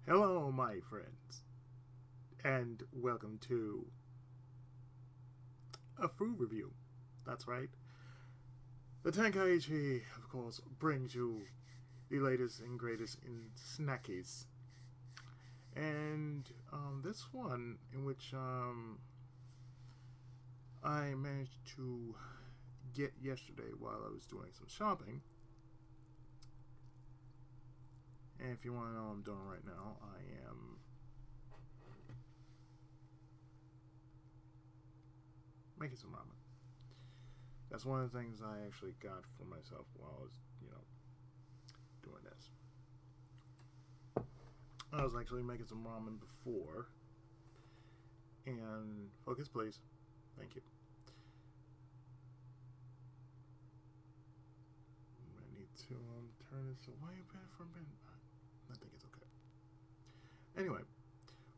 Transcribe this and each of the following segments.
Hello, my friends, and welcome to a food review. That's right. The Tenkaichi, of course, brings you the latest and greatest in snackies. And this one, in which I managed to get yesterday while I was doing some shopping. And if you want to know what I'm doing right now, I am making some ramen. That's one of the things I actually got for myself while I was, doing this. I was actually making some ramen before. And focus, please. Thank you. I need to turn this away a bit from it. I think it's okay. Anyway,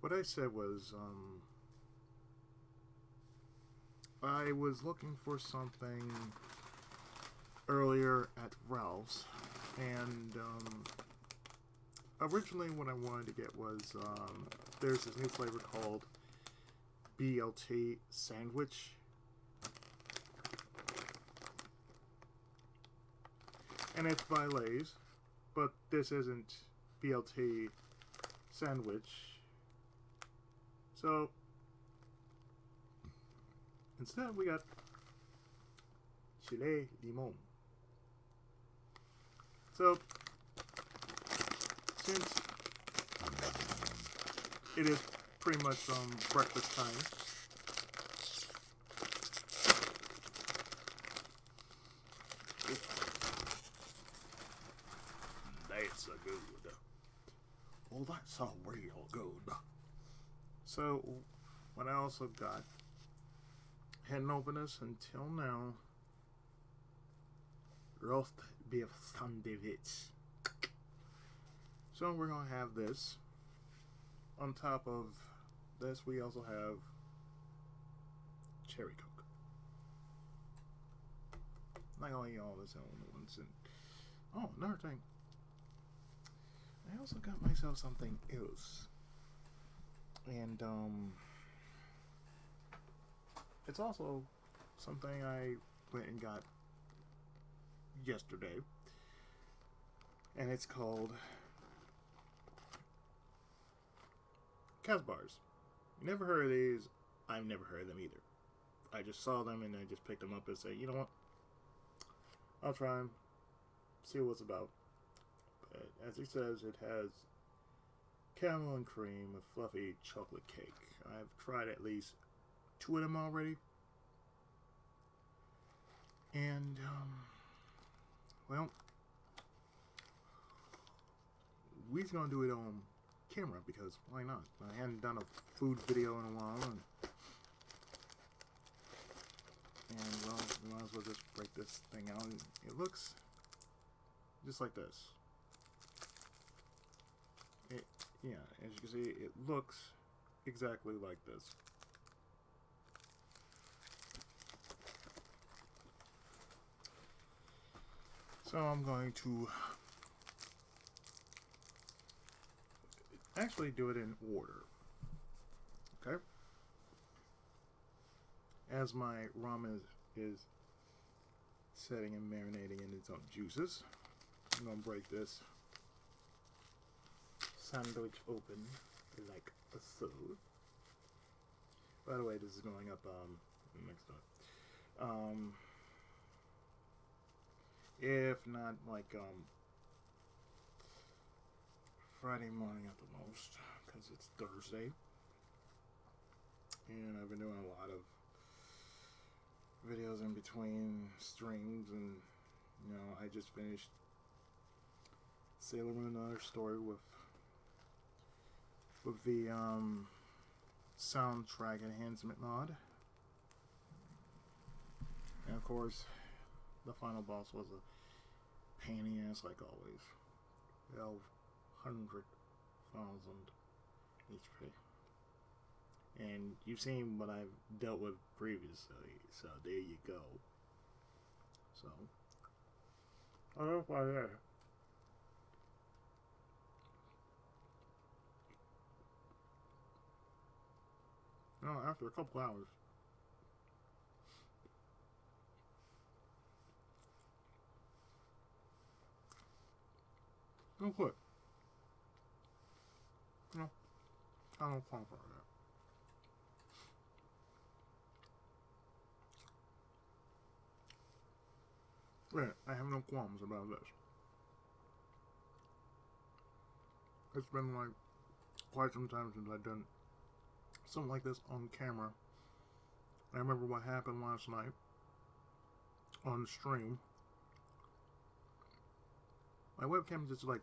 what I said was, I was looking for something earlier at Ralph's, and originally what I wanted to get was, there's this new flavor called BLT sandwich. And it's by Lay's, but this isn't BLT sandwich. So instead we got Chile Limon. So since it is pretty much breakfast time, that's a good. Well, that's a real good. So, what I also got, hadn't opened this until now, roast beef sandwich. So we're going to have this. On top of this, we also have cherry coke. I'm not going to eat all this at once. And, oh, another thing. I also got myself something else. And, it's also something I went and got yesterday. And it's called Kazbars. You never heard of these? I've never heard of them either. I just saw them and I just picked them up and said, you know what? I'll try them. See what it's about. But as it says, it has caramel and cream, a fluffy chocolate cake. I've tried at least 2 of them already. And, well, we're going to do it on camera because why not? I hadn't done a food video in a while. And well, we might as well just break this thing out. It looks just like this. Yeah, as you can see, it looks exactly like this. So I'm going to actually do it in order. Okay? As my ramen is setting and marinating in its own juices, I'm going to break this sandwich open like so. By the way, this is going up next time. If not like Friday morning at the most, because it's Thursday, and I've been doing a lot of videos in between streams, and I just finished Sailor Moon Another Story with the soundtrack enhancement mod, and of course the final boss was a pain in the ass like always. 1,200,000 HP, and you've seen what I've dealt with previously, so there you go. So I don't know why that. after a couple hours. Don't quit. No, I don't qualify that. Yeah, I have no qualms about this. It's been like quite some time since I've done something like this on camera. I remember what happened last night on stream. My webcam just like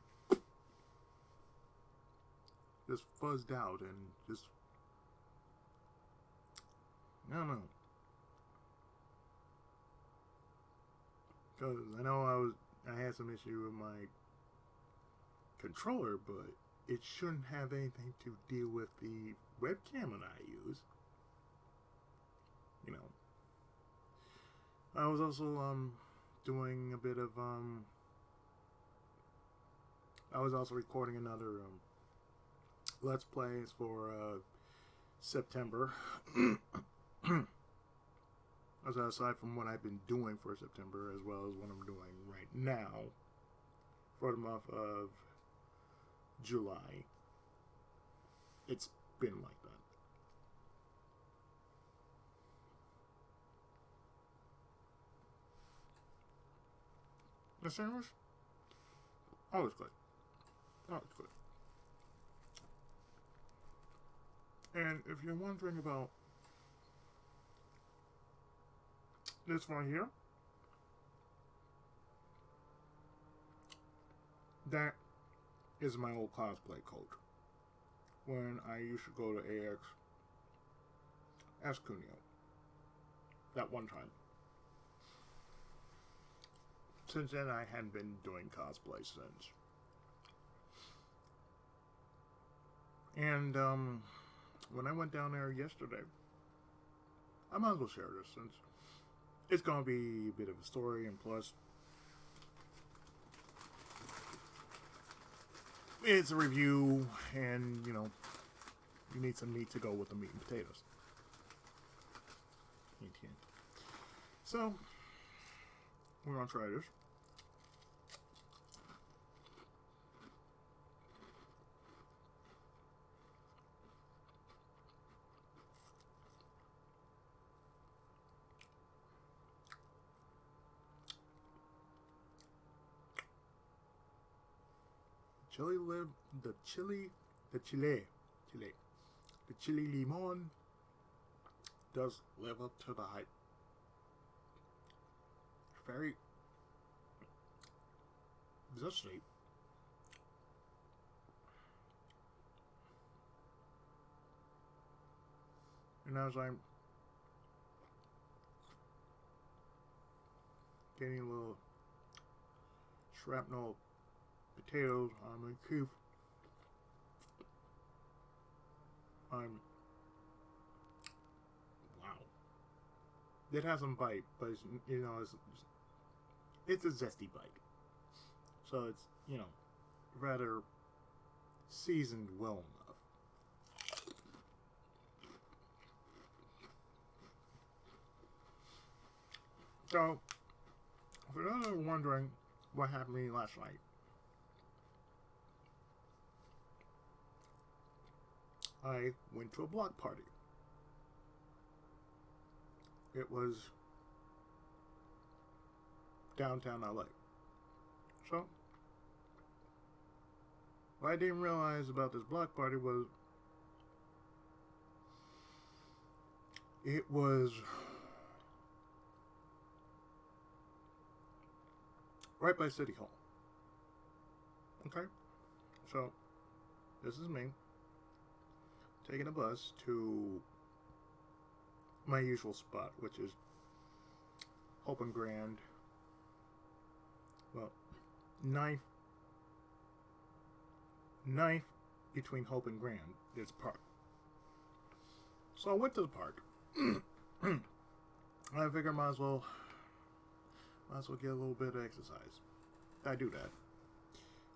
just fuzzed out and just I don't know. Because I know I had some issue with my controller, but it shouldn't have anything to deal with the webcam that I use. You know. I was also doing a bit of I was also recording another Let's Plays for September. Aside from what I've been doing for September, as well as what I'm doing right now for the month of July. It's been like that. The sandwich? Always good. Always good. And if you're wondering about this one here, that is my old cosplay coach. When I used to go to AX Escunio. That one time. Since then, I hadn't been doing cosplay since. And when I went down there yesterday, I might as well share this since it's going to be a bit of a story, and plus it's a review, and you know, you need some meat to go with the meat and potatoes. Hint, hint. So we're going to try this. The chili limon does live up to the hype. Very zesty. And as I'm getting a little shrapnel potatoes on my teeth, wow. It has some bite, but it's, you know, it's a zesty bite. So it's, you know, rather seasoned well enough. So, for those who are wondering what happened to me last night, I went to a block party. It was downtown LA. So, what I didn't realize about this block party was it was right by City Hall. Okay? So, this is me taking a bus to my usual spot, which is Hope and Grand. Well, ninth between Hope and Grand is park. So I went to the park. I figured might as well get a little bit of exercise. I do that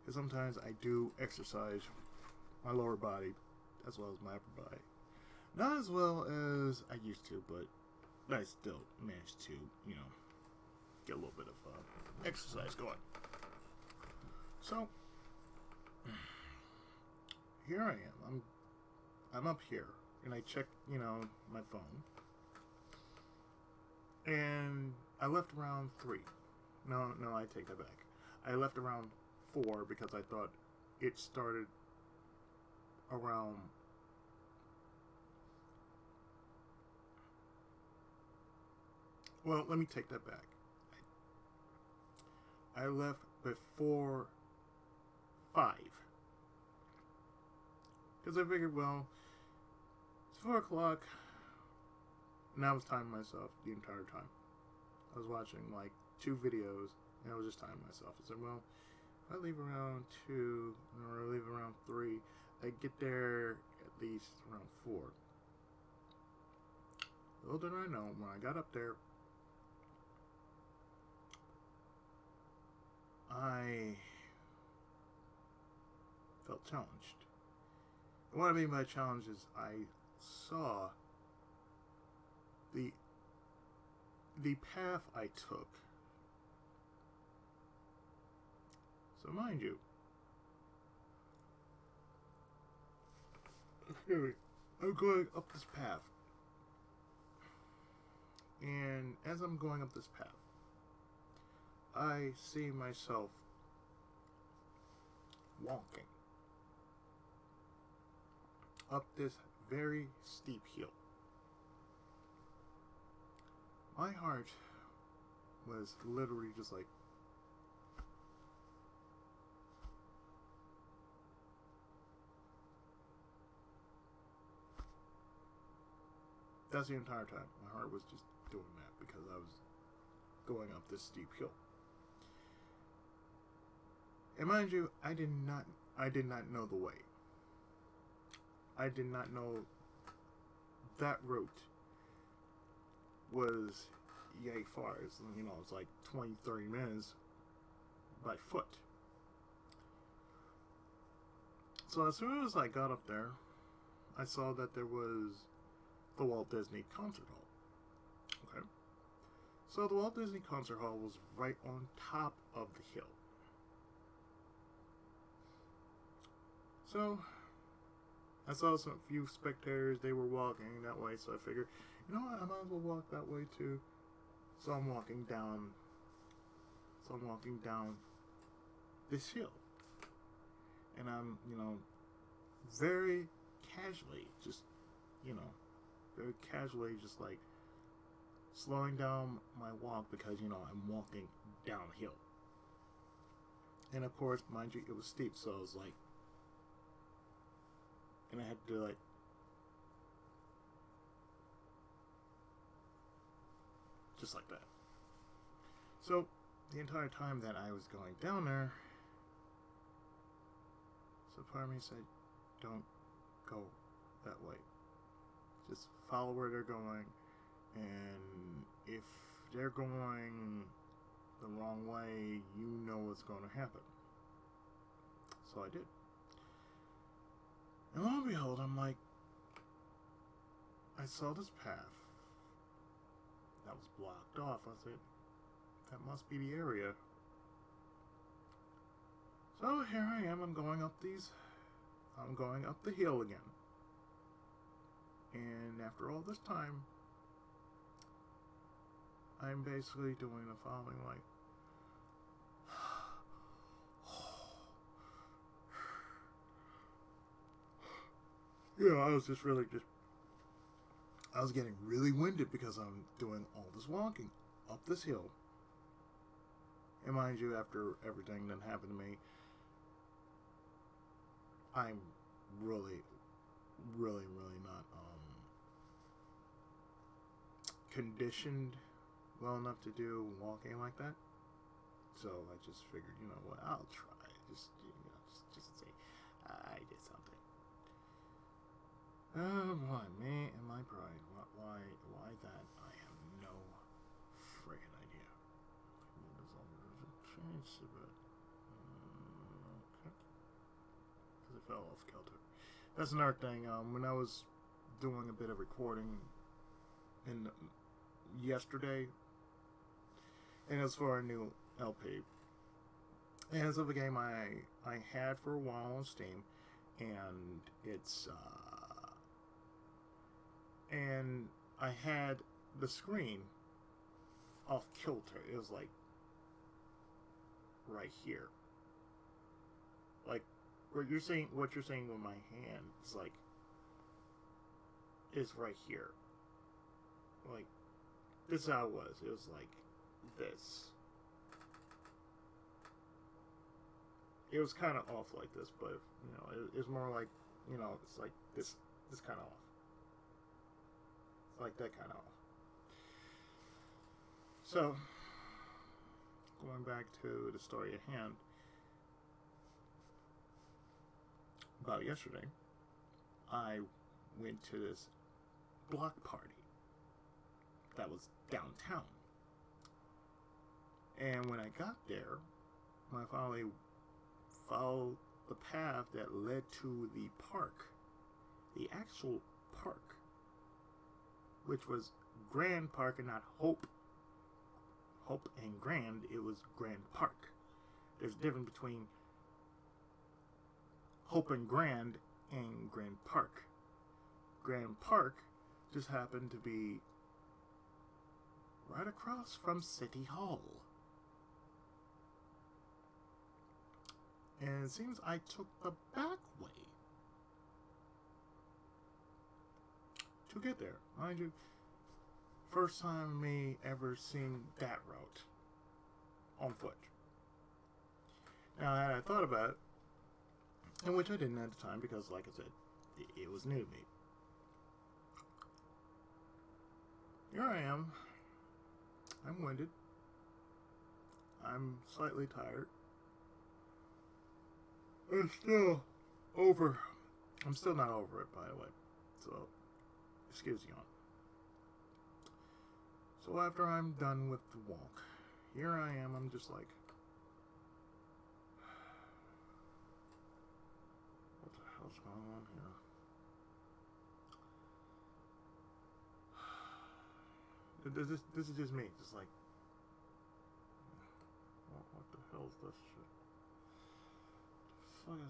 because sometimes I do exercise my lower body as well as my upper body. Not as well as I used to, but I still managed to, get a little bit of exercise going. So, here I am. I'm up here, and I check, my phone. And I left around 3. No, I take that back. I left around 4 because I thought it started around... Well, let me take that back. I left before 5. Because I figured, well, it's 4 o'clock. And I was timing myself the entire time. I was watching like 2 videos, and I was just timing myself. I said, well, if I leave around 2 or I leave around 3, I get there at least around 4. Little did I know, when I got up there, I felt challenged. And what I mean by challenge is I saw the path I took. So mind you, I'm going up this path. And as I'm going up this path, I see myself walking up this very steep hill. My heart was literally just like, that's the entire time. My heart was just doing that because I was going up this steep hill. And mind you, I did not know the way. I did not know that route was yay far. It's like 20, 30 minutes by foot. So as soon as I got up there, I saw that there was the Walt Disney Concert Hall. Okay. So the Walt Disney Concert Hall was right on top of the hill. So I saw some few spectators, they were walking that way, so I figured, you know what, I might as well walk that way too. So I'm walking down this hill. And I'm, very casually, just like slowing down my walk because, I'm walking downhill. And of course, mind you, it was steep, so I was like, and I had to like, just like that. So the entire time that I was going down there, so part of me said, don't go that way. Just follow where they're going, and if they're going the wrong way, you know what's going to happen. So I did. And lo and behold, I'm like, I saw this path that was blocked off. I said, that must be the area. So here I am, I'm going up the hill again. And after all this time, I'm basically doing the following, like, I was getting really winded because I'm doing all this walking up this hill. And mind you, after everything that happened to me, I'm really, really, really not conditioned well enough to do walking like that. So I just figured, you know what, I'll try. Just to say, I did something. Oh boy, me and my pride. Why that? I have no friggin' idea. Change a bit. Okay. Because it fell off kilter. That's another thing. When I was doing a bit of recording in yesterday, and it's for a new LP. And it's of a game I had for a while on Steam, and it's and I had the screen off kilter. It was like right here, like what you're seeing with my hand is like is right here. Like this is how it was. It was like this. It was kind of off like this, but you know, it's more like, you know, it's like this kind of off. It's like that kind of off. So, going back to the story at hand, about yesterday, I went to this block party that was downtown. And when I got there, I finally followed the path that led to the park, the actual park, which was Grand Park and not Hope and Grand. It was Grand Park. There's a difference between Hope and Grand Park. Grand Park just happened to be right across from City Hall. And it seems I took the back way to get there. Mind you, first time me ever seeing that route on foot. Now, had I thought about it, and which I didn't at the time because, like I said, it was new to me. Here I am. I'm winded. I'm slightly tired. I'm still I'm still not over it, by the way. So, excuse you on. So after I'm done with the walk, here I am. I'm just like, what the hell's going on here? This is just me. Just like, what the hell is this shit? What is going on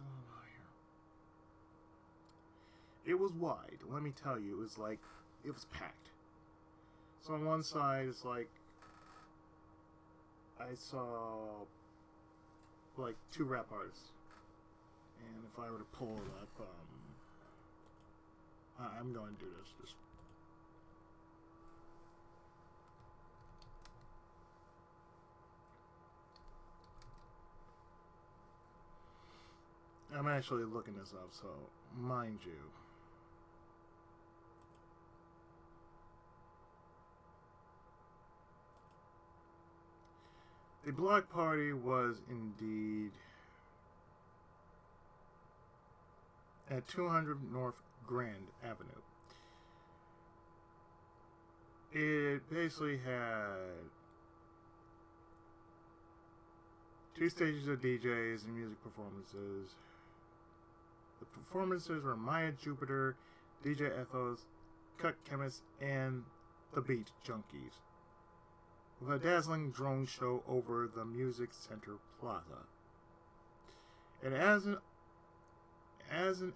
here? It was wide. Let me tell you, it was like, it was packed. So on one side, it's like, I saw like 2 rap artists, and if I were to pull it up, I'm going to do this. Just I'm actually looking this up, so mind you. The block party was indeed at 200 North Grand Avenue. It basically had 2 stages of DJs and music performances. The performances were Maya Jupiter, DJ Ethos, Cut Chemist, and the Beat Junkies, with a dazzling drone show over the Music Center Plaza. And as an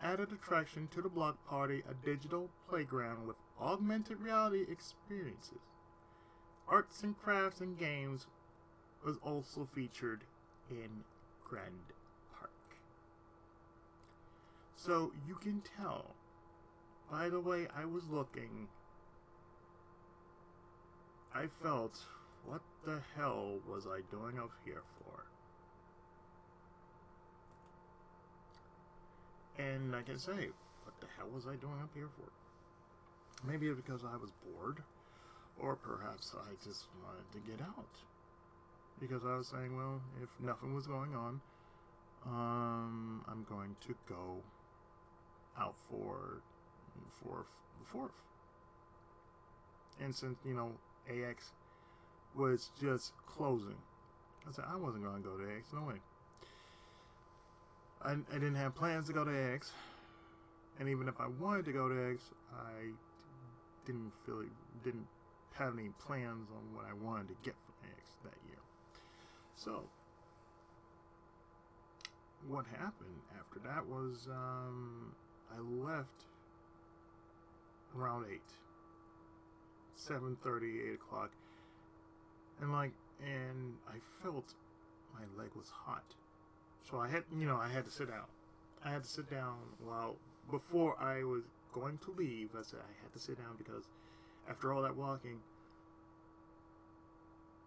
added attraction to the block party, a digital playground with augmented reality experiences, arts and crafts and games was also featured in Grand Park. So you can tell by the way I was looking, I felt, what the hell was I doing up here for? And like I say, what the hell was I doing up here for? Maybe it's because I was bored, or perhaps I just wanted to get out. Because I was saying, well, if nothing was going on, I'm going to go out for the 4th. And since, you know, AX was just closing, I said I wasn't going to go to AX, no way. I didn't have plans to go to AX, And even if I wanted to go to X, I didn't have any plans on what I wanted to get from X that year. So what happened after that was I left around 7:30, 8 o'clock, and I felt my leg was hot, so I had to sit down. I had to sit down before I was going to leave. I said I had to sit down because after all that walking,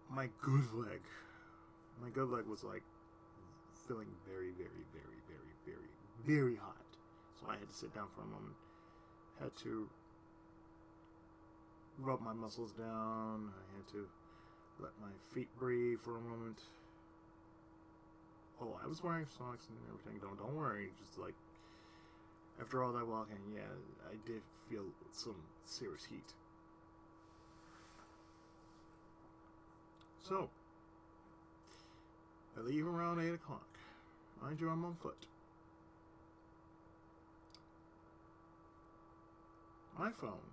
my good leg was like feeling very, very, very, very, very, very hot. So I had to sit down for a moment. Had to rub my muscles down. I had to let my feet breathe for a moment. Oh, I was wearing socks and everything. Don't worry. Just like after all that walking, yeah, I did feel some serious heat. So I leave around 8 o'clock. Mind you, I'm on foot. My phone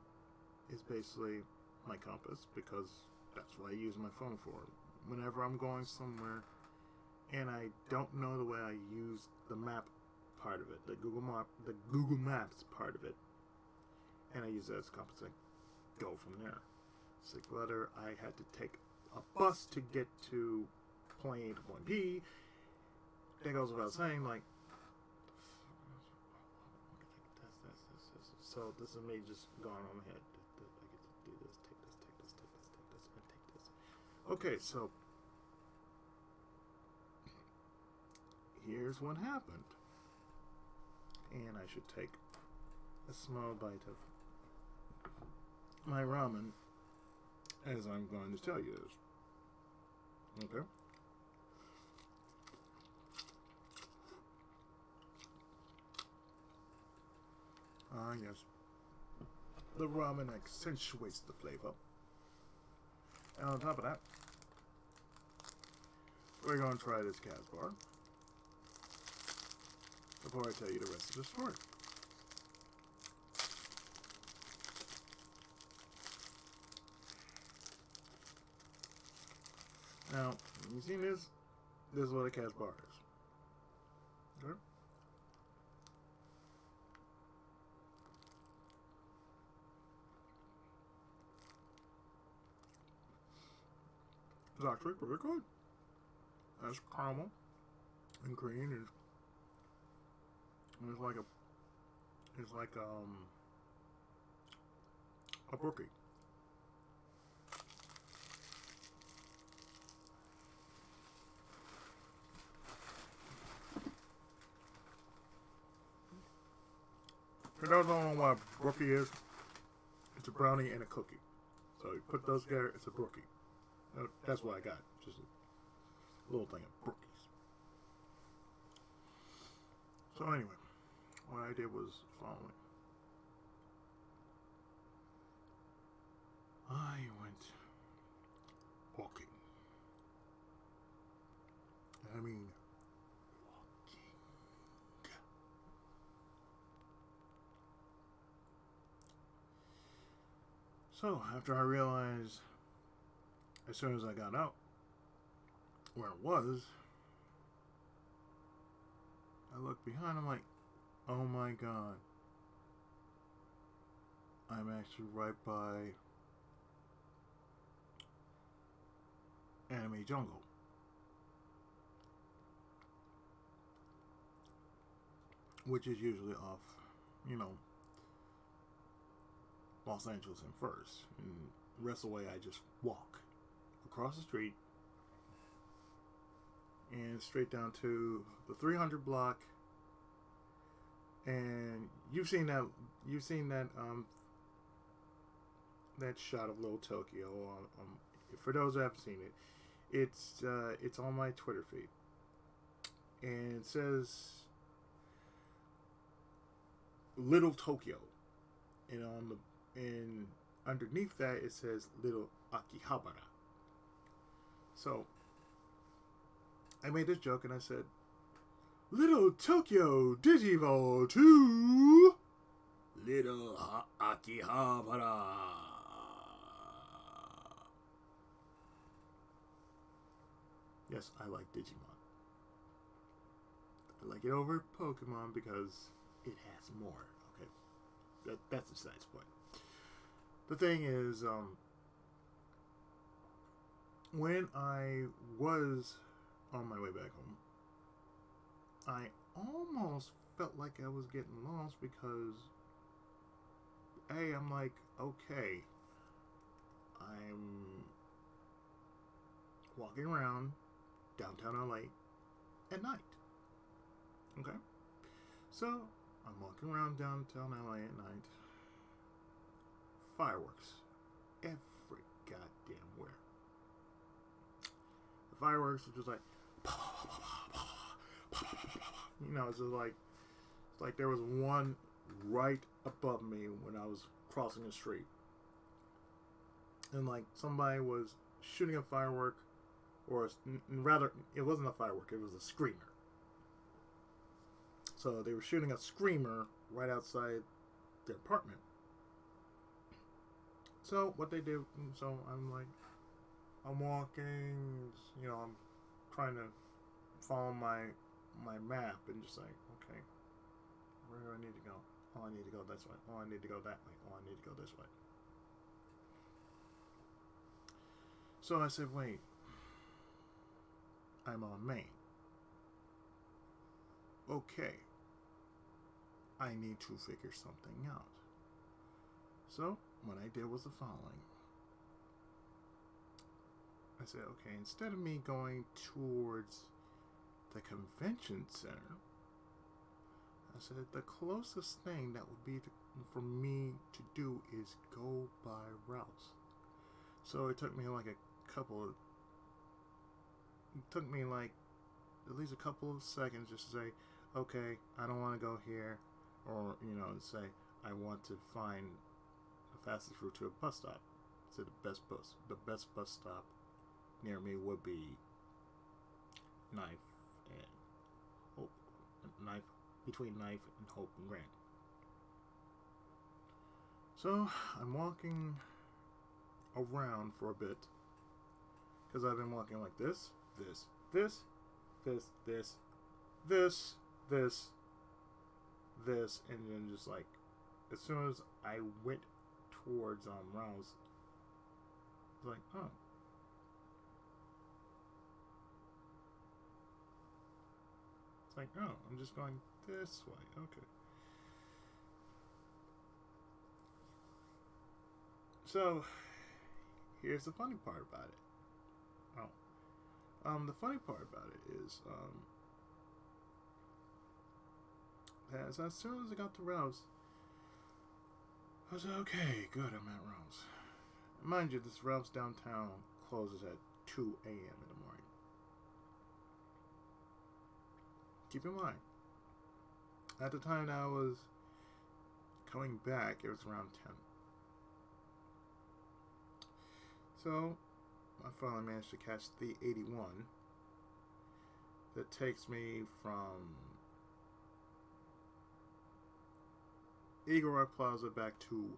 is basically my compass because that's what I use my phone for. Whenever I'm going somewhere and I don't know the way, I use the map part of it, the Google Maps part of it, and I use that as a compass and go from there. It's like whether I had to take a bus to get to point A to point B, that goes without saying, like, so this is me just going on my head. I get to do this, take this, and take this. Okay, so here's what happened. And I should take a small bite of my ramen as I'm going to tell you this. Okay? Yes. The ramen accentuates the flavor. And on top of that, we're going to try this Kazbars before I tell you the rest of the story. Now, you see this? This is what a Kazbars is. Okay? It's actually pretty good. That's caramel and cream. It's like a brookie. For those who don't know what a brookie is, it's a brownie and a cookie. So you put those together, it's a brookie. That's what I got. Just a little thing of brookies. So anyway, what I did was the following. I went walking. I mean, walking. So after I realized, as soon as I got out where it was, I looked behind. I'm like, oh my god, I'm actually right by Anime Jungle. Which is usually off, Los Angeles and First. And the rest of the way I just walk across the street and straight down to the 300 block. And you've seen that that shot of Little Tokyo. For those who haven't seen it, it's on my Twitter feed, and it says Little Tokyo, and underneath that it says Little Akihabara. So I made this joke and I said, Little Tokyo Digivolve 2. Little Akihabara. Yes, I like Digimon. I like it over Pokemon because it has more. Okay, that's besides the point. The thing is, when I was on my way back home, I almost felt like I was getting lost because, hey, I'm like, okay, I'm walking around downtown LA at night. Okay? So, I'm walking around downtown LA at night. Fireworks. Every goddamn where. The fireworks are just like, you know, it's just like there was one right above me when I was crossing the street. And like somebody was shooting a firework, or rather, it wasn't a firework, it was a screamer. So they were shooting a screamer right outside their apartment. So what they do, so I'm walking, you know, I'm trying to follow my map and just like, okay, where do I need to go? Oh, I need to go this way. Oh, I need to go that way. Oh, I need to go this way. So I said, wait, I'm on Main. Okay, I need to figure something out. So what I did was the following. I said, okay, instead of me going towards the convention center, I said the closest thing that would be for me to do is go by Rouse. So it took me like at least a couple of seconds just to say, okay, I don't want to go here, or, you know, say I want to find the fastest route to a bus stop. So the best bus stop near me would be between Knife and Hope and Grant. So I'm walking around for a bit because I've been walking like this, and then just like as soon as I went towards Rouse, it's like, oh. It's like, oh, I'm just going this way. Okay. So, here's the funny part about it. The funny part about it is, as soon as I got to Rouse, I was like, okay, good, I'm at Rouse. Mind you, this Rouse downtown closes at 2 a.m. in the morning. Keep in mind, at the time that I was coming back, it was around 10. So, I finally managed to catch the 81 that takes me from Eagle Rock Plaza back to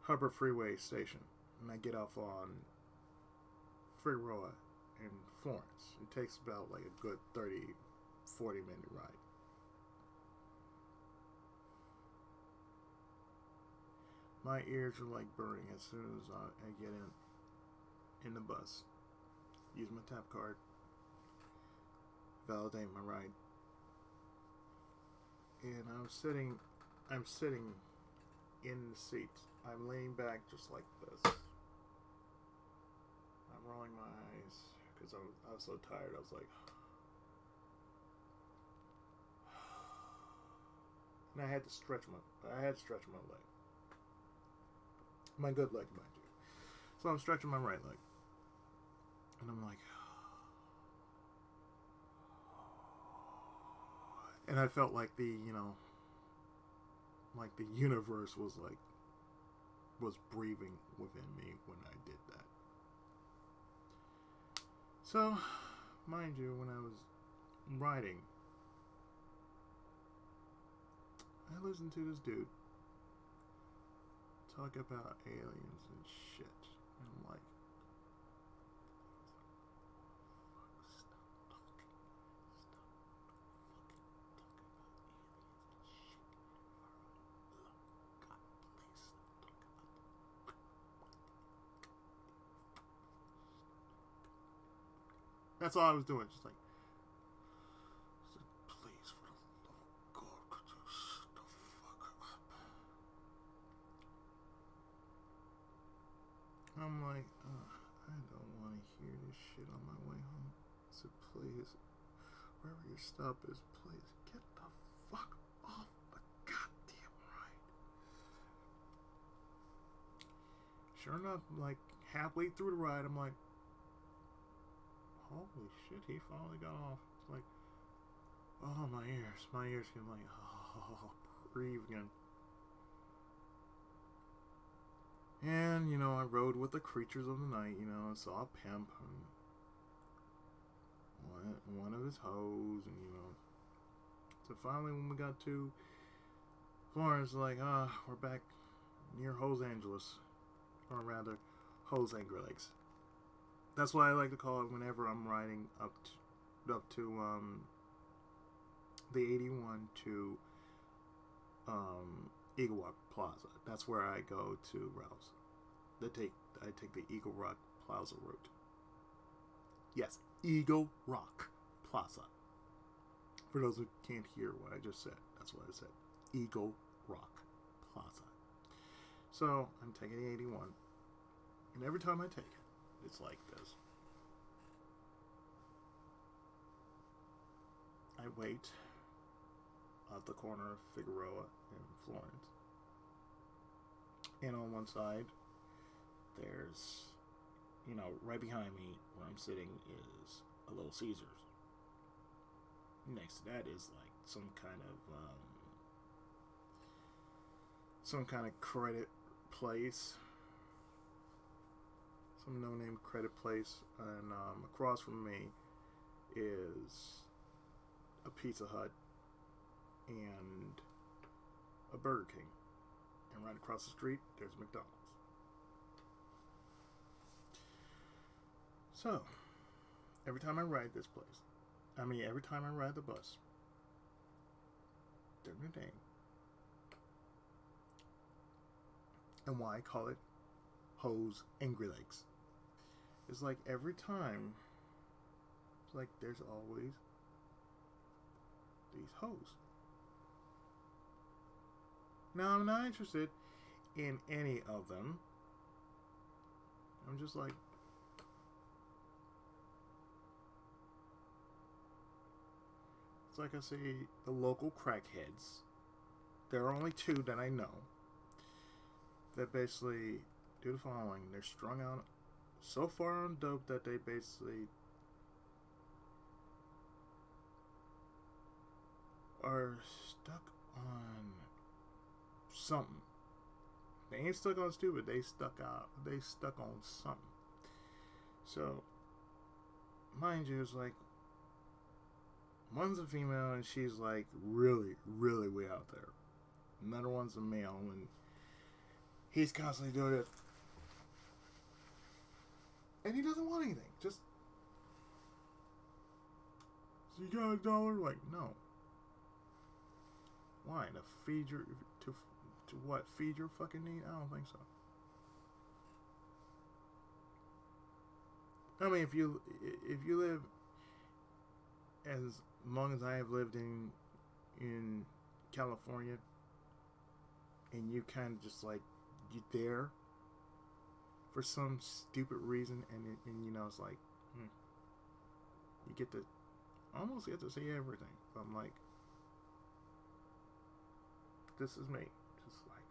Hubbard Freeway Station. And I get off on Figueroa in Florence. It takes about like a good 30-40 minute ride. My ears are like burning as soon as I get in the bus. Use my tap card. Validate my ride. And I'm sitting in the seat. I'm laying back just like this. I'm rolling my eyes because I was so tired. I was like, and I had to stretch my leg. My good leg, mind you. So I'm stretching my right leg. And I'm like, and I felt like the universe was breathing within me when I did that. So, mind you, when I was riding, I listen to this dude talk about aliens and shit. And I'm like, that's all I was doing. Just like, please, for the love of God, could you shut the fuck up? I'm like, I don't want to hear this shit on my way home. So please, wherever your stop is, please get the fuck off the goddamn ride. Sure enough, like halfway through the ride, I'm like, holy shit, he finally got off. It's like, oh, my ears can like, oh, breathe again. And, you know, I rode with the creatures of the night, you know, I saw a pimp and one of his hoes, and, you know. So finally, when we got to Florence, like, we're back near Los Angeles. Or rather, Los Angeles. That's what I like to call it whenever I'm riding up to the 81 to Eagle Rock Plaza. That's where I go to Ralph's. I take the Eagle Rock Plaza route. Yes, Eagle Rock Plaza. For those who can't hear what I just said, that's what I said. Eagle Rock Plaza. So I'm taking the 81, and every time I take it, it's like this. I wait at the corner of Figueroa and Florence. And on one side, there's, you know, right behind me where I'm sitting is a Little Caesars. Next to that is like some kind of credit place. Some no-name credit place, and across from me is a Pizza Hut and a Burger King, and right across the street there's McDonald's. So every time I ride this place, every time I ride the bus during the day, and why I call it Hose Angry Legs. It's like every time, it's like there's always these hoes. Now, I'm not interested in any of them. I'm just like, it's like I say, the local crackheads. There are only two that I know that basically do the following. They're strung out so far on dope that they basically are stuck on something. They ain't stuck on stupid. They stuck on something. So, mind you, it's like one's a female and she's like really, really way out there. Another one's a male and he's constantly doing it. And he doesn't want anything. Just, so you got $1? Like, no. Why? To feed your, to what? Feed your fucking need? I don't think so. I mean, if you live as long as I have lived in California, and you kind of just like, you there for some stupid reason, and you know, it's like, you almost get to see everything. But I'm like, this is me. Just like,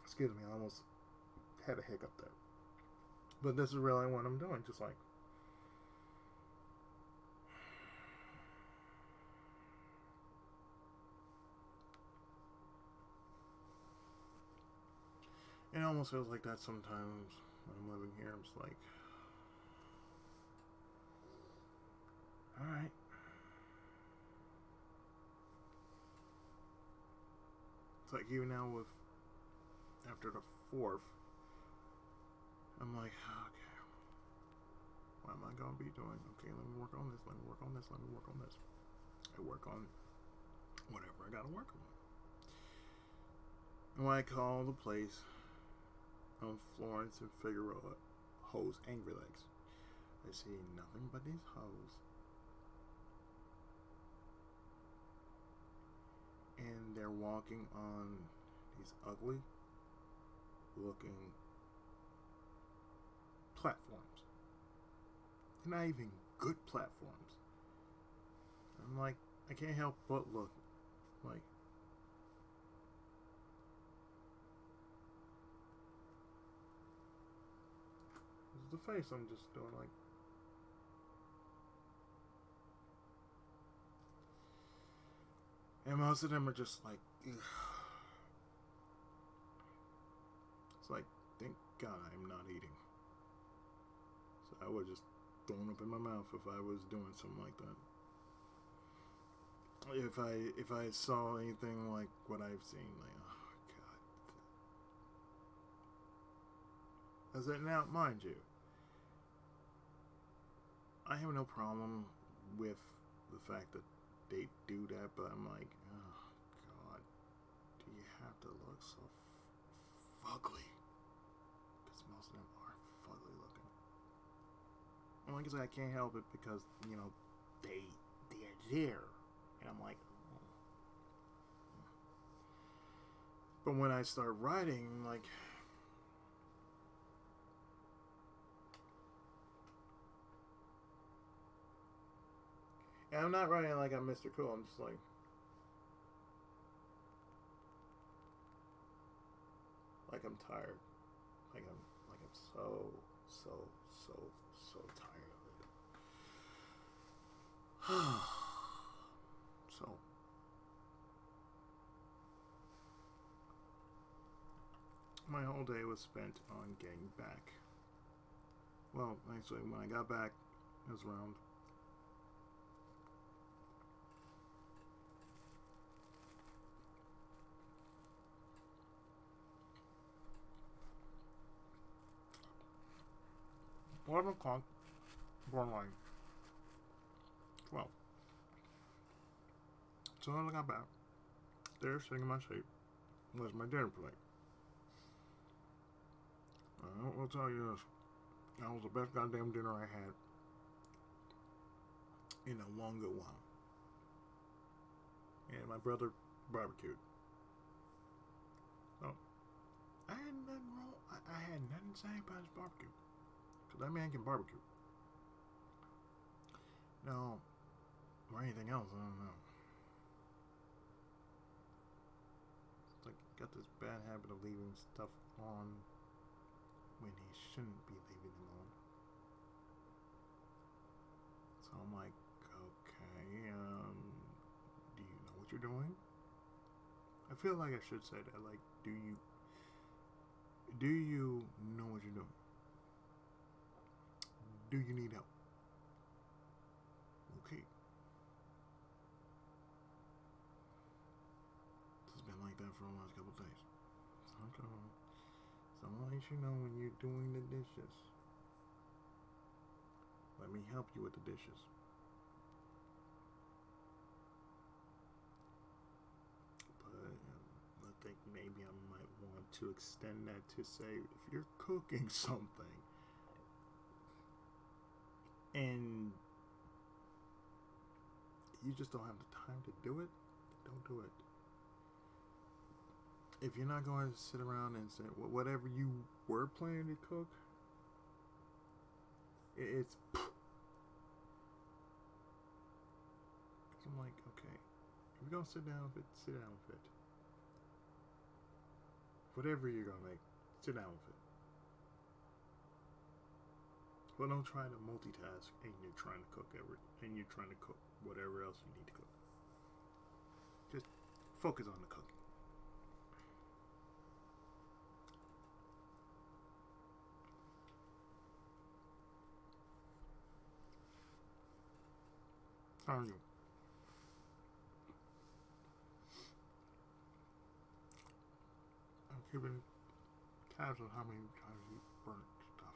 excuse me, I almost had a hiccup there. But this is really what I'm doing. Just like, it almost feels like that sometimes when I'm living here. I'm just like, alright. like even now with after the fourth, I'm like, okay, what am I gonna be doing? Okay, let me work on this. Let me work on this. Let me work on this. I work on whatever I gotta work on. And when I call the place on Florence and Figueroa, hoes angry legs, I see nothing but these hoes. And they're walking on these ugly looking platforms. They're not even good platforms. I'm like, I can't help but look. Like, this is the face I'm just doing, like. And most of them are just like, ugh. It's like, thank God I'm not eating. So I would just thrown up in my mouth if I was doing something like that. If I saw anything like what I've seen, like, oh God. As that now, mind you, I have no problem with the fact that they do that, but I'm like, oh God, do you have to look so fugly? Because most of them are fugly looking. And like I said, I can't help it because, you know, they're there. And I'm like, oh. But when I start writing, like, and I'm not writing like I'm Mr. Cool. I'm just like, I'm tired. Like I'm so tired of it. So my whole day was spent on getting back. Well, actually, when I got back, it was around 11 o'clock, born like 12. So when I got back, there sitting in my seat was my dinner plate. I will tell you this, that was the best goddamn dinner I had in a long good while. And my brother barbecued. So, I had nothing wrong. I had nothing to say about his barbecue. Because that man can barbecue. Now, or anything else, I don't know. It's like, got this bad habit of leaving stuff on when he shouldn't be leaving them on. So I'm like, okay, do you know what you're doing? I feel like I should say that, like, do you know what you're doing? Do you need help? Okay. It's been like that for the last couple of days. So I'm gonna let you know when you're doing the dishes. Let me help you with the dishes. But I think maybe I might want to extend that to say if you're cooking something and you just don't have the time to do it, don't do it. If you're not going to sit around and say whatever you were planning to cook, it's. I'm like, okay, if you're gonna sit down with it, sit down with it. Whatever you're gonna make, sit down with it. But don't try to multitask and you're trying to cook and you're trying to cook whatever else you need to cook. Just focus on the cooking. How are you? keeping tabs on how many times you burn stuff.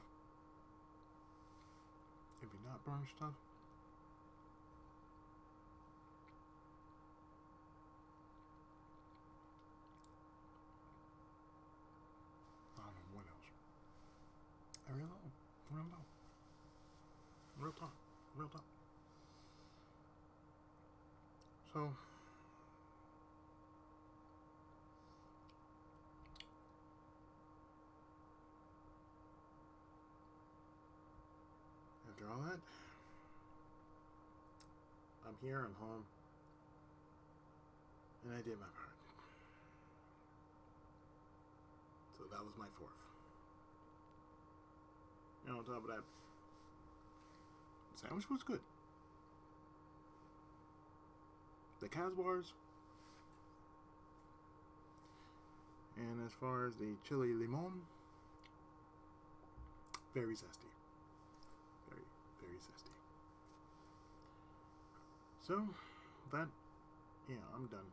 If you not burn stuff, I don't know what else. I really don't. I don't know. Real talk. Real talk. So, after all that, I'm here, I'm home, and I did my part. So that was my fourth. And on top of that, the sandwich was good. The Kazbars, and as far as the chili limon, very zesty. Very, very zesty. So, that, yeah, I'm done.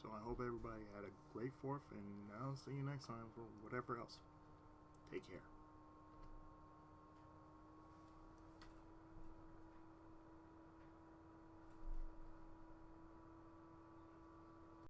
So I hope everybody had a great 4th, and I'll see you next time for whatever else. Take care.